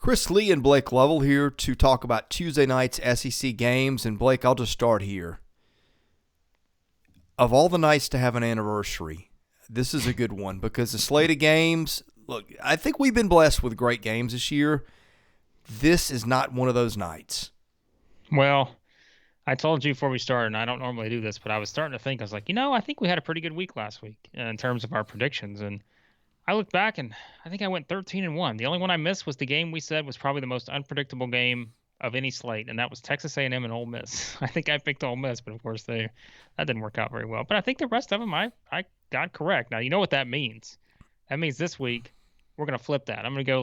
Chris, Lee and Blake Lovell here to talk about Tuesday night's SEC games. And Blake, I'll just start here. Of all the nights to have an anniversary, this is a good one because the slate of games, look, I think we've been blessed with great games this year. This is not one of those nights. Well, I told you before we started, and I don't normally do this, but I was starting to think, I was like, I think we had a pretty good week last week in terms of our predictions. And I looked back, and I think I went 13-1. The only one I missed was the game we said was probably the most unpredictable game of any slate, and that was Texas A&M and Ole Miss. I think I picked Ole Miss, but of course that didn't work out very well. But I think the rest of them I got correct. Now, you know what that means. That means this week we're going to flip that. I'm going to go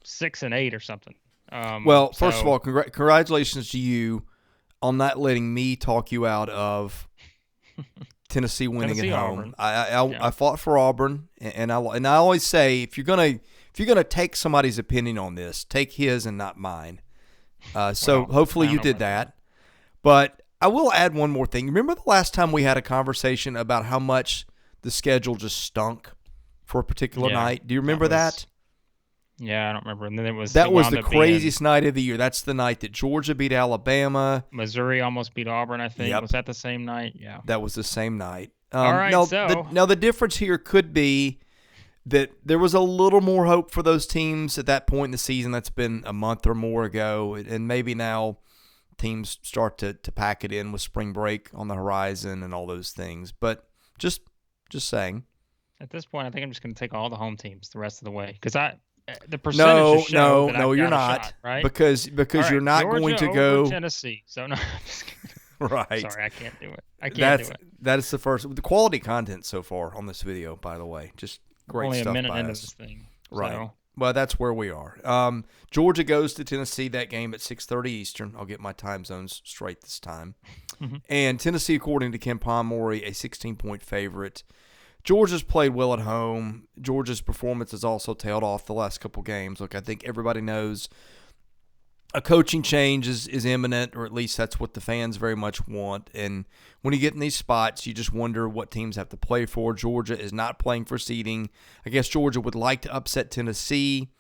6-8 or something. First of all, congratulations to you on not letting me talk you out of Tennessee winning at home. I fought for Auburn, and I always say if you're gonna take somebody's opinion on this, take his and not mine. Hopefully you did that. But I will add one more thing. Remember the last time we had a conversation about how much the schedule just stunk for a particular night? Do you remember that? Yeah, I don't remember. And then that was the craziest night of the year. That's the night that Georgia beat Alabama. Missouri almost beat Auburn, I think. Yep. Was that the same night? Yeah. That was the same night. All right, now the difference here could be that there was a little more hope for those teams at that point in the season. That's been a month or more ago. And maybe now teams start to pack it in with spring break on the horizon and all those things. But just saying. At this point, I think I'm just going to take all the home teams the rest of the way. Because the percentage No, you're not. Shot, right? Because right, you're not Georgia going to over go Tennessee. So no, I'm just kidding. Right. Sorry, I can't do it. That is the first. The quality content so far on this video, by the way, just great Only stuff. Only a minute by into us. this thing. Right. So. Well, that's where we are. Georgia goes to Tennessee. That game at 6:30 Eastern. I'll get my time zones straight this time. Mm-hmm. And Tennessee, according to Ken Pomeroy, a 16-point favorite. Georgia's played well at home. Georgia's performance has also tailed off the last couple games. Look, I think everybody knows a coaching change is imminent, or at least that's what the fans very much want. And when you get in these spots, you just wonder what teams have to play for. Georgia is not playing for seeding. I guess Georgia would like to upset Tennessee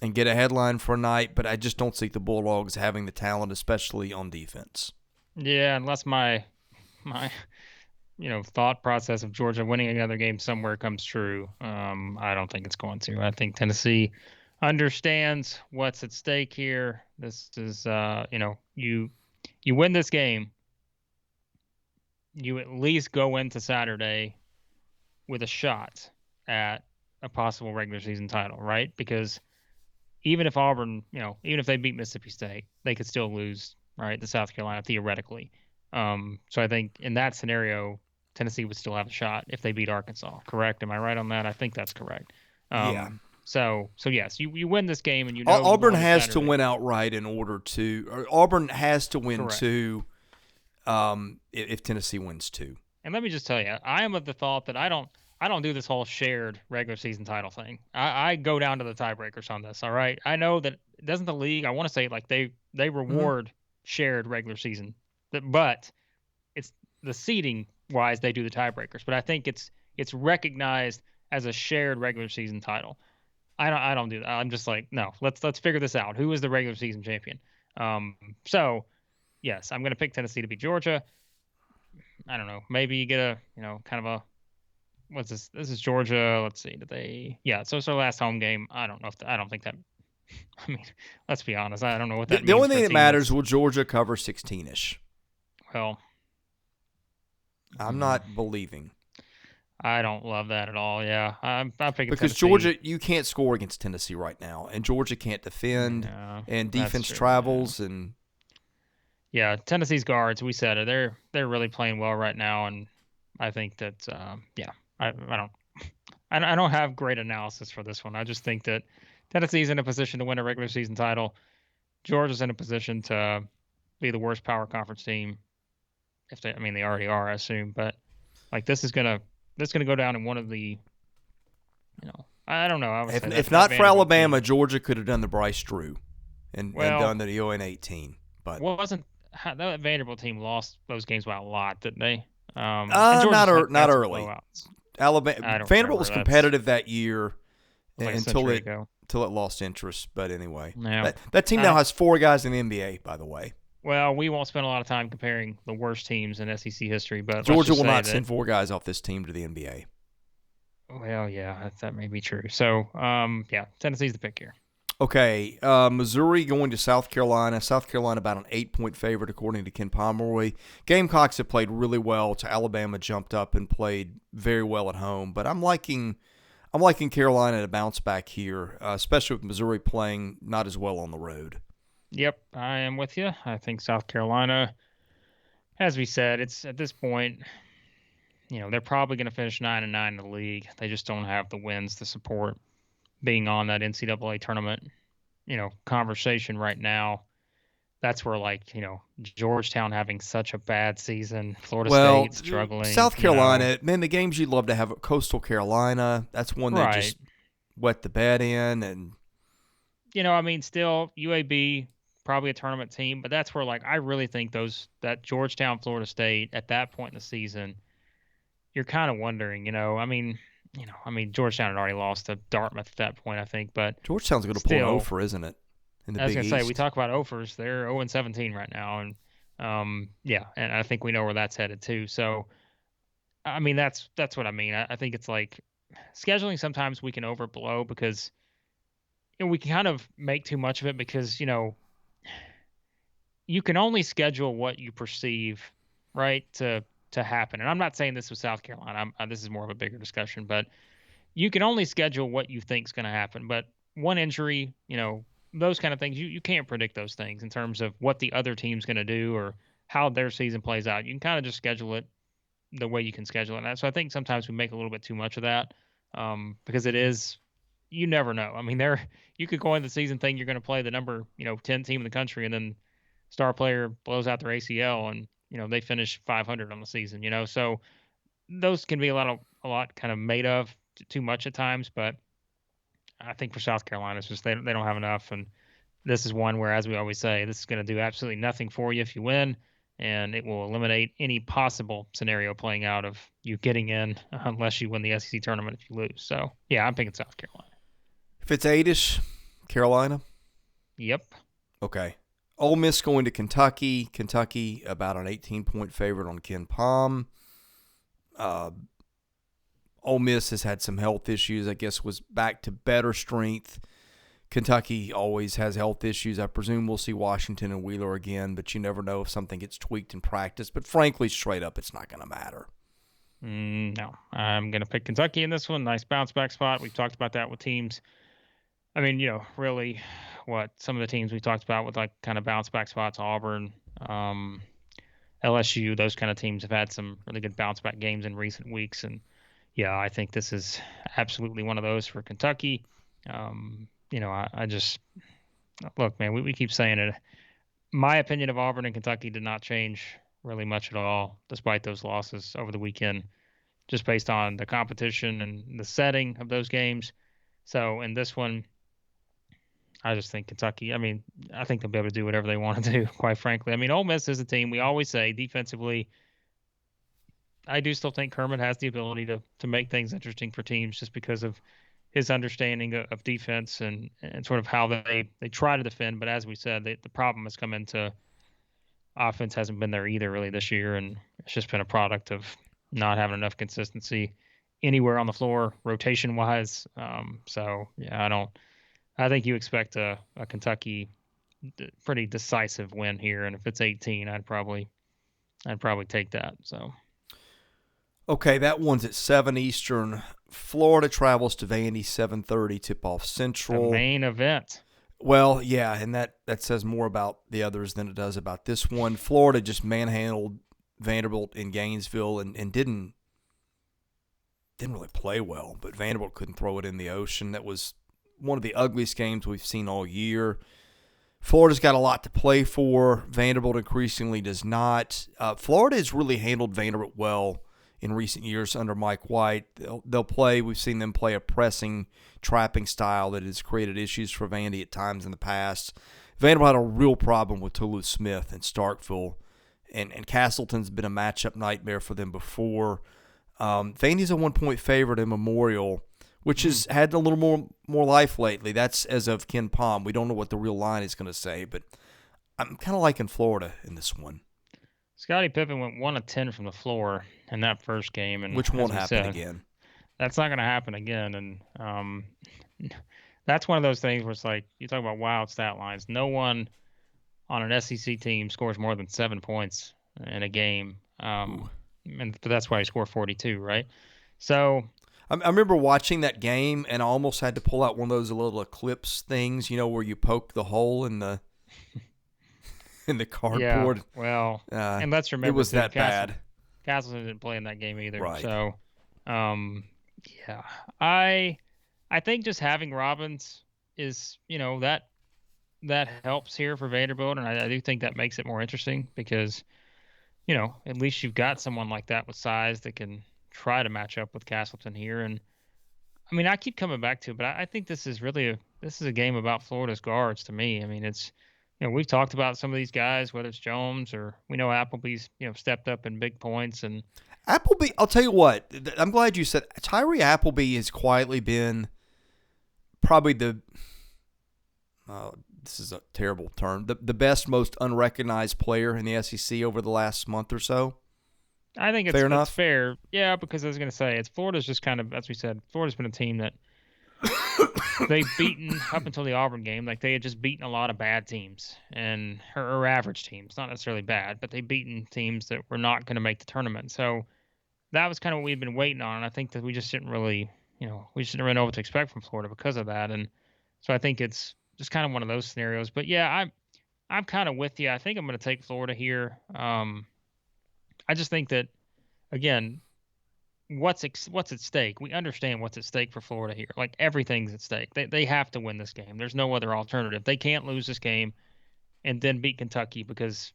and get a headline for a night, but I just don't see the Bulldogs having the talent, especially on defense. Yeah, unless my thought process of Georgia winning another game somewhere comes true. I don't think it's going to. I think Tennessee understands what's at stake here. This is, you win this game, you at least go into Saturday with a shot at a possible regular season title, right? Because even if Auburn, even if they beat Mississippi State, they could still lose, right, to South Carolina theoretically. So I think in that scenario, Tennessee would still have a shot if they beat Arkansas. Correct? Am I right on that? I think that's correct. Yeah. So yes, you win this game, and Auburn has to win outright in order to. Or Auburn has to win Correct. two. If Tennessee wins two. And let me just tell you, I am of the thought that I don't do this whole shared regular season title thing. I go down to the tiebreakers on this. All right. I know that doesn't the league. I want to say they reward shared regular season, but it's the seeding wise they do the tiebreakers. But I think it's recognized as a shared regular season title. I don't do that. I'm just like, no, let's figure this out. Who is the regular season champion? So yes, I'm going to pick Tennessee to beat Georgia. I don't know. Maybe you get a, kind of a, what's this? This is Georgia. Let's see. So it's our last home game. I don't think that, I mean, let's be honest. I don't know what that means. The only thing that matters, will Georgia cover 16-ish? Well, I'm not believing. I don't love that at all. Yeah, I'm picking because Tennessee. Georgia, you can't score against Tennessee right now, and Georgia can't defend, and defense travels, and yeah, Tennessee's guards. We said it. They're really playing well right now, and I think that I don't have great analysis for this one. I just think that Tennessee's in a position to win a regular season title. Georgia's in a position to be the worst power conference team. They already are, I assume, but this is gonna go down in one of the, I don't know. If not for Alabama, Georgia could have done the Bryce Drew and done the ON 18. But that Vanderbilt team lost those games by a lot, didn't they? Not early. Vanderbilt was competitive that year, was like a until century ago. it lost interest. But anyway, Now, that team now has 4 guys in the NBA, by the way. Well, we won't spend a lot of time comparing the worst teams in SEC history, but Georgia will not that, send 4 guys off this team to the NBA. Well, yeah, that may be true. So, yeah, Tennessee's the pick here. Okay, Missouri going to South Carolina. South Carolina about an 8-point favorite according to Ken Pomeroy. Gamecocks have played really well. To Alabama jumped up and played very well at home, but I'm liking Carolina to bounce back here, especially with Missouri playing not as well on the road. Yep, I am with you. I think South Carolina, as we said, it's at this point, they're probably going to finish 9-9 in the league. They just don't have the wins to support being on that NCAA tournament, conversation right now. That's where, Georgetown having such a bad season, Florida State struggling. South Carolina, man, the games you'd love to have at Coastal Carolina, that's one they just wet the bed in. And still UAB, probably a tournament team, but that's where, I really think that Georgetown, Florida State, at that point in the season, you're kind of wondering, Georgetown had already lost to Dartmouth at that point, I think, but Georgetown's going to pull an offer, isn't it? In the I was Big going to say, East. we talk about offers. They're 0-17 right now, and and I think we know where that's headed too. So, that's what I mean. I think it's like scheduling. Sometimes we can overblow because we can kind of make too much of it because you can only schedule what you perceive, right, to happen. And I'm not saying this with South Carolina. This is more of a bigger discussion, but you can only schedule what you think is going to happen. But one injury, those kind of things, you can't predict those things in terms of what the other team's going to do or how their season plays out. You can kind of just schedule it the way you can schedule it. And so I think sometimes we make a little bit too much of that because it is, you never know. You could go into the season thinking you're going to play the number, 10 team in the country, and then star player blows out their ACL and they finish 500 on the season, so those can be a lot kind of made of too much at times. But I think for South Carolina, it's just they don't have enough. And this is one where, as we always say, this is going to do absolutely nothing for you if you win, and it will eliminate any possible scenario playing out of you getting in unless you win the SEC tournament if you lose. So, yeah, I'm picking South Carolina. If it's 8-ish, Carolina? Yep. Okay. Ole Miss going to Kentucky. Kentucky about an 18-point favorite on Ken Pom. Ole Miss has had some health issues. I guess was back to better strength. Kentucky always has health issues. I presume we'll see Washington and Wheeler again, but you never know if something gets tweaked in practice. But frankly, straight up, it's not going to matter. No, I'm going to pick Kentucky in this one. Nice bounce back spot. We've talked about that with teams. Really some of the teams we talked about with kind of bounce back spots, Auburn, LSU, those kind of teams have had some really good bounce back games in recent weeks. And yeah, I think this is absolutely one of those for Kentucky. I just look, man, we keep saying it. My opinion of Auburn and Kentucky did not change really much at all, despite those losses over the weekend, just based on the competition and the setting of those games. So in this one, I just think Kentucky, I think they'll be able to do whatever they want to do, quite frankly. Ole Miss is a team, we always say, defensively, I do still think Kermit has the ability to make things interesting for teams just because of his understanding of defense and sort of how they try to defend. But as we said, the problem has come into offense hasn't been there either really this year, and it's just been a product of not having enough consistency anywhere on the floor, rotation-wise. So, yeah, I think you expect a Kentucky pretty decisive win here, and if it's 18, I'd probably take that. So, okay, that one's at 7 Eastern. Florida travels to Vandy, 7:30 tip-off Central. The main event. Well, yeah, and that says more about the others than it does about this one. Florida just manhandled Vanderbilt in Gainesville and didn't really play well, but Vanderbilt couldn't throw it in the ocean. That was one of the ugliest games we've seen all year. Florida's got a lot to play for. Vanderbilt increasingly does not. Florida has really handled Vanderbilt well in recent years under Mike White. They'll play. We've seen them play a pressing, trapping style that has created issues for Vandy at times in the past. Vanderbilt had a real problem with Toulouse Smith and Starkville, and Castleton's been a matchup nightmare for them before. Vandy's a 1-point favorite in Memorial which has had a little more life lately. That's as of Ken Palm. We don't know what the real line is going to say, but I'm kind of liking Florida in this one. Scottie Pippen went 1 of 10 from the floor in that first game, and which won't as we happen said, again. That's not going to happen again, and that's one of those things where it's like you talk about wild stat lines. No one on an SEC team scores more than 7 points in a game, but that's why he scored 42, right? So I remember watching that game, and I almost had to pull out one of those little eclipse things, where you poke the hole in the cardboard. Yeah, well, and let's remember it was that bad. Castleton didn't play in that game either. Right. So, yeah, I think just having Robbins is, that helps here for Vanderbilt, and I do think that makes it more interesting because, at least you've got someone like that with size that can try to match up with Castleton here. And I mean, I keep coming back to it, but I think this is a game about Florida's guards to me. I mean, it's, we've talked about some of these guys, whether it's Jones or we know Appleby's, stepped up in big points. And Appleby, I'll tell you what, I'm glad you said Tyree Appleby has quietly been probably this is a terrible term, the best, most unrecognized player in the SEC over the last month or so. I think it's fair. Yeah, because I was going to say, Florida's just kind of, as we said, Florida's been a team that they've beaten up until the Auburn game. Like, they had just beaten a lot of bad teams or average teams, not necessarily bad, but they've beaten teams that were not going to make the tournament. So that was kind of what we'd been waiting on. And I think that we just didn't really, we just didn't really know what to expect from Florida because of that. And so I think it's just kind of one of those scenarios. But yeah, I'm kind of with you. I think I'm going to take Florida here. I just think that, again, what's at stake? We understand what's at stake for Florida here. Like, everything's at stake. They have to win this game. There's no other alternative. They can't lose this game and then beat Kentucky because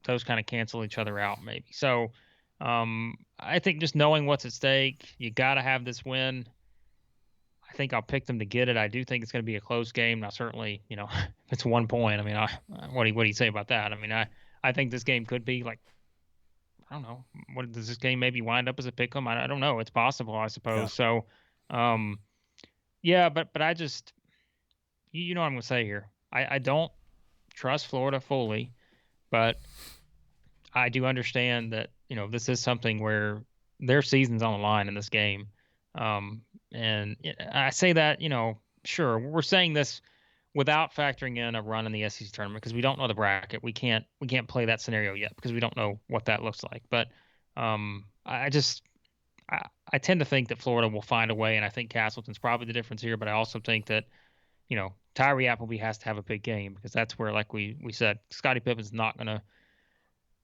those kind of cancel each other out maybe. So I think just knowing what's at stake, you got to have this win. I think I'll pick them to get it. I do think it's going to be a close game. Now, certainly, if it's 1 point, I mean, what do you say about that? I mean, I think this game could be like, I don't know. What does this game maybe wind up as a pick 'em? I don't know. It's possible, I suppose. Yeah. So, yeah, but I just, you know what I'm going to say here. I don't trust Florida fully, but I do understand that, this is something where their season's on the line in this game. And I say that, sure, we're saying this without factoring in a run in the SEC tournament because we don't know the bracket. We can't play that scenario yet because we don't know what that looks like. But I tend to think that Florida will find a way, and I think Castleton's probably the difference here. But I also think that, Tyree Appleby has to have a big game because that's where, like we said, Scottie Pippen's not going to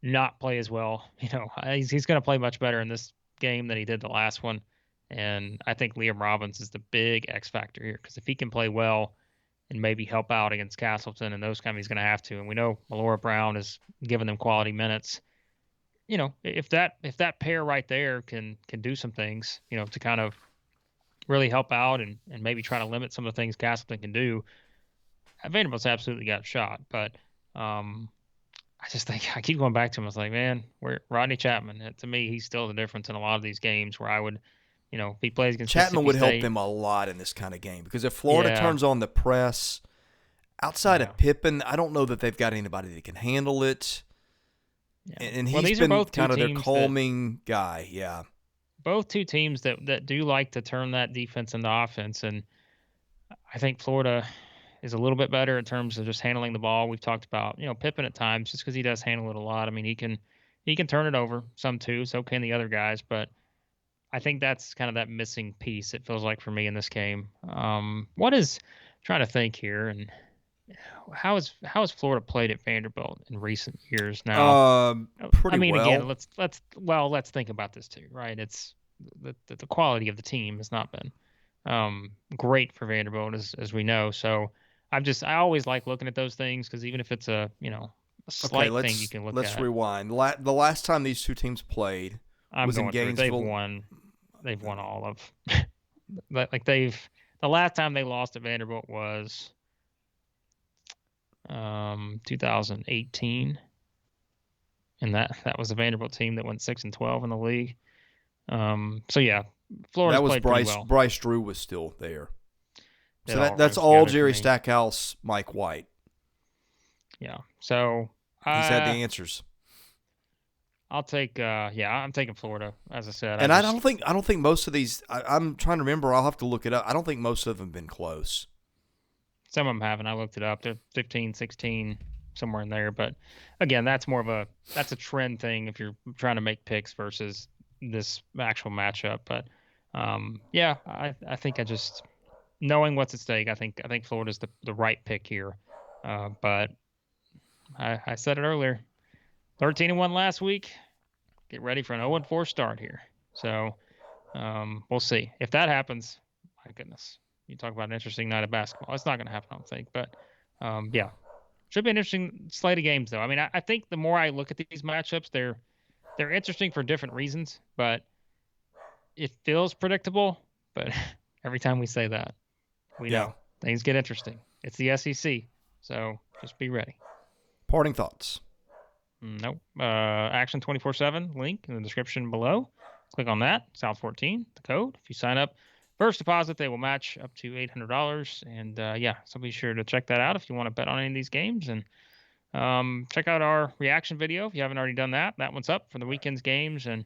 not play as well. He's going to play much better in this game than he did the last one. And I think Liam Robbins is the big X factor here because if he can play well and maybe help out against Castleton and those kind, he's going to have to. And we know Malora Brown is giving them quality minutes. If that pair right there can do some things, to kind of really help out and maybe try to limit some of the things Castleton can do, Vanderbilt's absolutely got a shot. But I just think I keep going back to him. I was like, man, Rodney Chapman. To me, he's still the difference in a lot of these games where I would, if he plays against Chapman would State, help them a lot in this kind of game because if Florida turns on the press, outside of Pippen, I don't know that they've got anybody that can handle it. Yeah. And he's been kind of their calming guy. Yeah. Both two teams that do like to turn that defense into offense. And I think Florida is a little bit better in terms of just handling the ball. We've talked about, Pippen at times just because he does handle it a lot. I mean, he can turn it over some too. So can the other guys. But I think that's kind of that missing piece, it feels like, for me in this game. Trying to think here, and how has Florida played at Vanderbilt in recent years now? Pretty well. Again, let's think about this too, right? It's the quality of the team has not been great for Vanderbilt, as we know. So I always like looking at those things because even if it's a slight thing you can look at. Let's rewind. The last time these two teams played was in Gainesville. They've won all of. The last time they lost to Vanderbilt was 2018, and that was a Vanderbilt team that went 6-12 in the league. So yeah, Florida's That was played pretty well. Bryce Drew was still there. It So all that's goes all together Jerry for me. Stackhouse, Mike White. Yeah. So He's had the answers. I'll take I'm taking Florida, as I said. And I don't think most of these. I'm trying to remember. I'll have to look it up. I don't think most of them have been close. Some of them haven't. I looked it up. They're 15, 16, somewhere in there. But again, that's a trend thing if you're trying to make picks versus this actual matchup. But I think knowing what's at stake, I think Florida's the right pick here. But I said it earlier, 13-1 last week. Get ready for an 0-4 start here. So we'll see if that happens. My goodness. You talk about an interesting night of basketball. It's not going to happen, I don't think. But, should be an interesting slate of games, though. I mean, I think the more I look at these matchups, they're interesting for different reasons. But it feels predictable. But every time we say that, we know things get interesting. It's the SEC, so just be ready. Parting thoughts. Nope. Action 24/7 link in the description below. Click on that. South 14, the code. If you sign up, first deposit, they will match up to $800. And so be sure to check that out if you want to bet on any of these games. And check out our reaction video if you haven't already done that. That one's up for the weekend's games and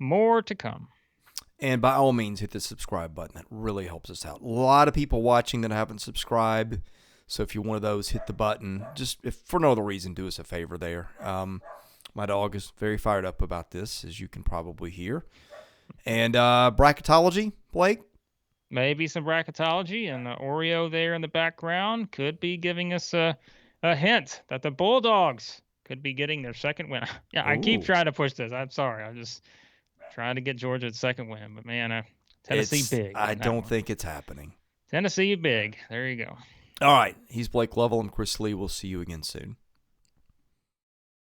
more to come. And by all means, hit the subscribe button. That really helps us out. A lot of people watching that haven't subscribed. So if you're one of those, hit the button. Just if for no other reason, do us a favor there. My dog is very fired up about this, as you can probably hear. And bracketology, Blake? Maybe some bracketology, and the Oreo there in the background could be giving us a hint that the Bulldogs could be getting their second win. Yeah, I keep trying to push this. I'm sorry. I'm just trying to get Georgia's second win. But, man, Tennessee big. I don't think it's happening. Tennessee big. There you go. All right. He's Blake Lovell. I'm Chris Lee. We'll see you again soon.